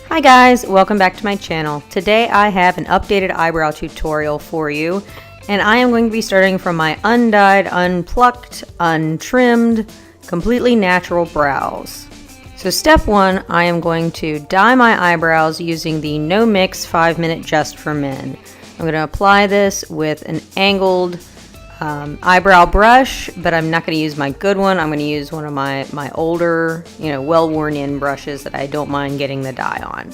Hi guys, welcome back to my channel. Today I have an updated eyebrow tutorial for you, and I am going to be starting from my undyed, unplucked, untrimmed, completely natural brows. So step one, I am going to dye my eyebrows using the No Mix 5-Minute Just for Men. I'm going to apply this with an angled eyebrow brush, but I'm not going to use my good one. I'm going to use one of my older, well worn in brushes that I don't mind getting the dye on.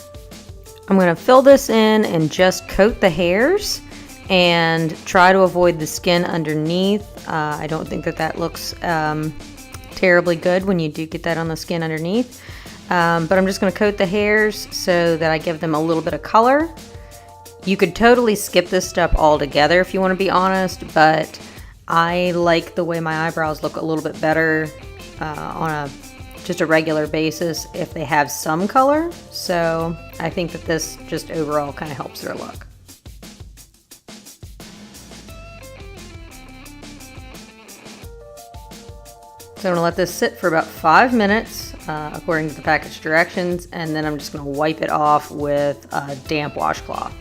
I'm going to fill this in and just coat the hairs and try to avoid the skin underneath. I don't think that looks terribly good when you do get that on the skin underneath, but I'm just going to coat the hairs so that I give them a little bit of color. You could totally skip this step altogether if you want to be honest, but I like the way my eyebrows look a little bit better on just a regular basis if they have some color. So I think that this just overall kind of helps their look. So I'm going to let this sit for about 5 minutes according to the package directions, and then I'm just going to wipe it off with a damp washcloth.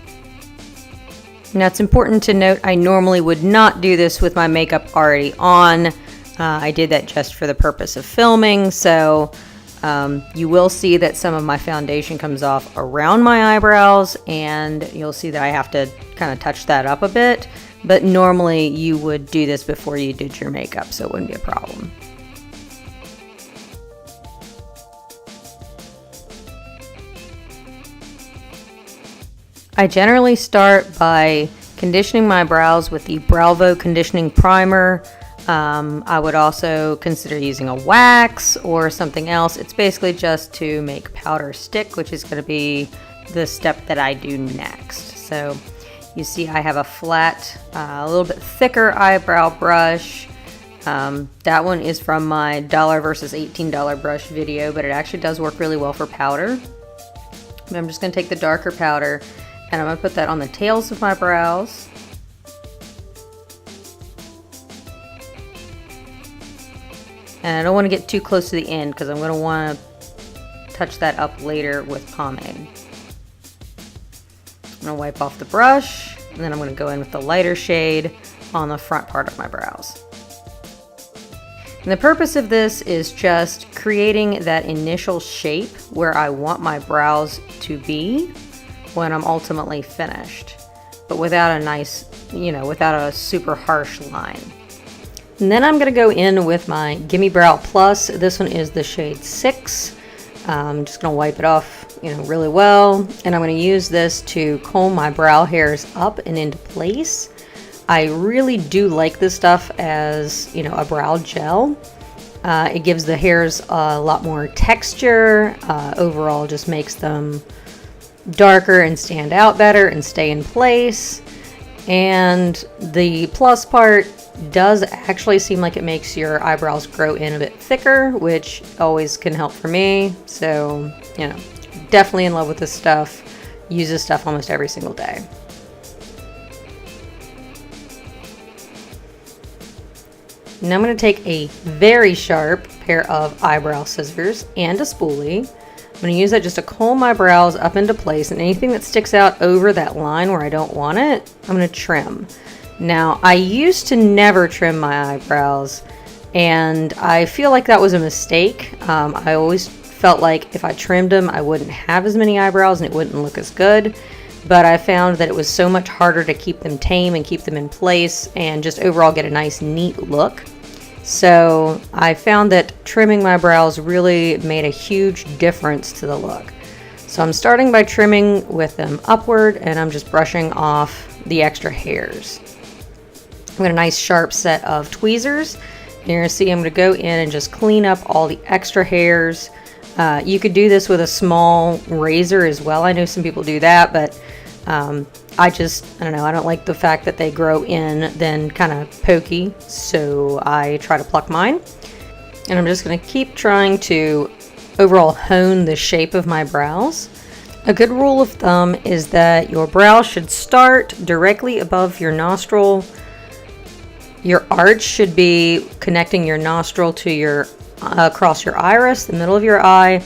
Now it's important to note I normally would not do this with my makeup already on. I did that just for the purpose of filming, so you will see that some of my foundation comes off around my eyebrows, and you'll see that I have to kind of touch that up a bit, but normally you would do this before you did your makeup, so it wouldn't be a problem. I generally start by conditioning my brows with the Bravo conditioning primer. I would also consider using a wax or something else. It's basically just to make powder stick, which is going to be the step that I do next. So you see I have a flat, a little bit thicker eyebrow brush. That one is from my $1 versus $18 brush video, but it actually does work really well for powder. But I'm just going to take the darker powder and I'm going to put that on the tails of my brows. And I don't want to get too close to the end because I'm going to want to touch that up later with pomade. I'm going to wipe off the brush, and then I'm going to go in with the lighter shade on the front part of my brows. And the purpose of this is just creating that initial shape where I want my brows to be when I'm ultimately finished, but without a nice, without a super harsh line. And then I'm going to go in with my Gimme Brow Plus. This one is the shade 6. I'm just going to wipe it off, really well, and I'm going to use this to comb my brow hairs up and into place. I really do like this stuff as, a brow gel. It gives the hairs a lot more texture. Overall, just makes them darker and stand out better and stay in place. And the plus part does actually seem like it makes your eyebrows grow in a bit thicker, which always can help for me. So, definitely in love with this stuff. Use this stuff almost every single day. Now I'm going to take a very sharp pair of eyebrow scissors and a spoolie. I'm going to use that just to comb my brows up into place, and anything that sticks out over that line where I don't want it, I'm going to trim. Now, I used to never trim my eyebrows, and I feel like that was a mistake. I always felt like if I trimmed them, I wouldn't have as many eyebrows and it wouldn't look as good. But I found that it was so much harder to keep them tame and keep them in place and just overall get a nice, neat look. So I found that trimming my brows really made a huge difference to the look. So I'm starting by trimming with them upward, and I'm just brushing off the extra hairs. I've got a nice sharp set of tweezers. And you're going to see I'm going to go in and just clean up all the extra hairs. You could do this with a small razor as well. I know some people do that, but I don't know, I don't like the fact that they grow in then kind of pokey, so I try to pluck mine. And I'm just going to keep trying to overall hone the shape of my brows. A good rule of thumb is that your brow should start directly above your nostril. Your arch should be connecting your nostril to your across your iris, the middle of your eye,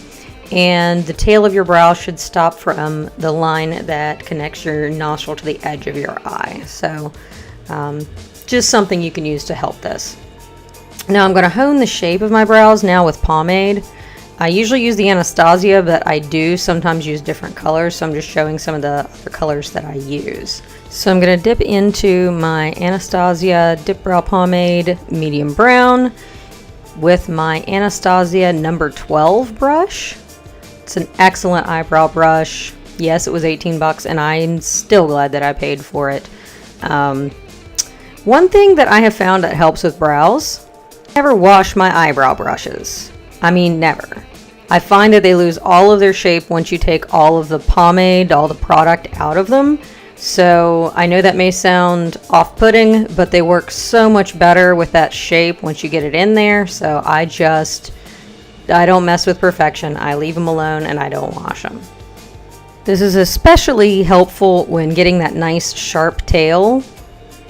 and the tail of your brow should stop from the line that connects your nostril to the edge of your eye. So just something you can use to help this. Now I'm going to hone the shape of my brows now with pomade. I usually use the Anastasia, but I do sometimes use different colors, so I'm just showing some of the other colors that I use. So I'm going to dip into my Anastasia Dip Brow Pomade Medium Brown with my Anastasia number 12 brush. It's an excellent eyebrow brush. Yes, it was 18 bucks, and I'm still glad that I paid for it. One thing that I have found that helps with brows, never wash my eyebrow brushes. I mean, never. I find that they lose all of their shape once you take all of the pomade, all the product out of them. So I know that may sound off-putting, but they work so much better with that shape once you get it in there. So I don't mess with perfection. I leave them alone and I don't wash them. This is especially helpful when getting that nice sharp tail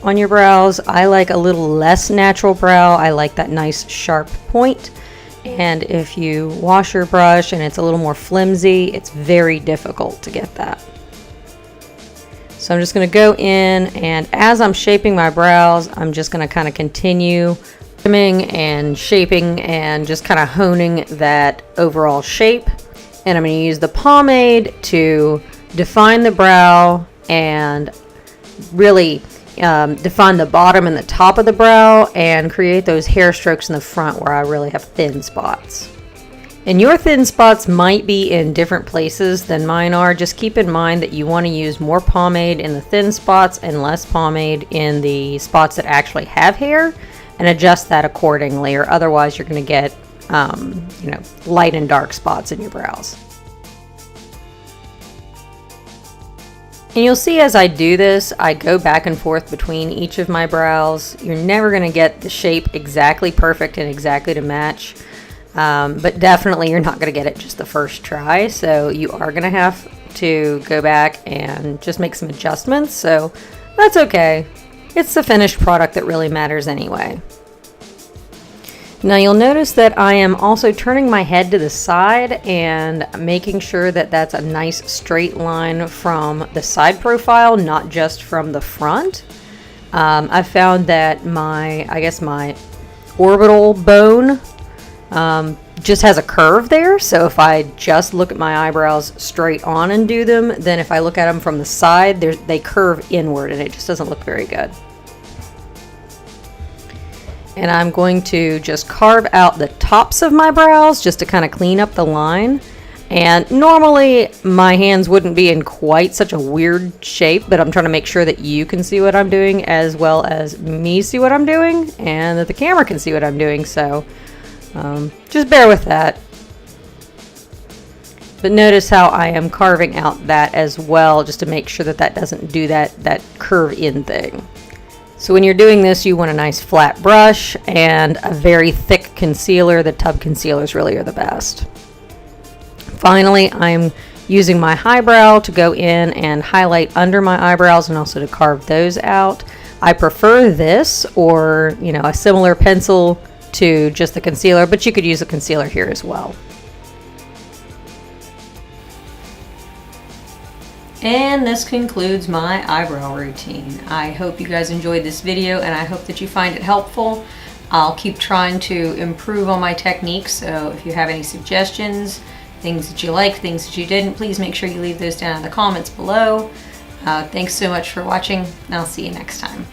on your brows. I like a little less natural brow. I like that nice sharp point. And if you wash your brush and it's a little more flimsy, it's very difficult to get that. So I'm just going to go in, and as I'm shaping my brows, I'm just going to kind of continue trimming and shaping and just kind of honing that overall shape. And I'm going to use the pomade to define the brow and really define the bottom and the top of the brow and create those hair strokes in the front where I really have thin spots. And your thin spots might be in different places than mine are. Just keep in mind that you want to use more pomade in the thin spots and less pomade in the spots that actually have hair, and adjust that accordingly, or otherwise you're going to get light and dark spots in your brows. And you'll see as I do this, I go back and forth between each of my brows. You're never going to get the shape exactly perfect and exactly to match. But definitely you're not going to get it just the first try, so you are going to have to go back and just make some adjustments, so that's okay. It's the finished product that really matters anyway. Now you'll notice that I am also turning my head to the side and making sure that that's a nice straight line from the side profile, not just from the front. I found that my orbital bone just has a curve there, so if I just look at my eyebrows straight on and do them, then if I look at them from the side, they curve inward and it just doesn't look very good. And I'm going to just carve out the tops of my brows just to kind of clean up the line. And normally my hands wouldn't be in quite such a weird shape, but I'm trying to make sure that you can see what I'm doing as well as me see what I'm doing, and that the camera can see what I'm doing, so just bear with that. But notice how I am carving out that as well, just to make sure that that doesn't do that curve in thing. So when you're doing this, you want a nice flat brush and a very thick concealer. The tub concealers really are the best. Finally, I'm using my highbrow to go in and highlight under my eyebrows and also to carve those out. I prefer this or a similar pencil to just the concealer, but you could use a concealer here as well. And this concludes my eyebrow routine. I hope you guys enjoyed this video, and I hope that you find it helpful. I'll keep trying to improve on my techniques, so if you have any suggestions, things that you liked, things that you didn't, please make sure you leave those down in the comments below. Thanks so much for watching, and I'll see you next time.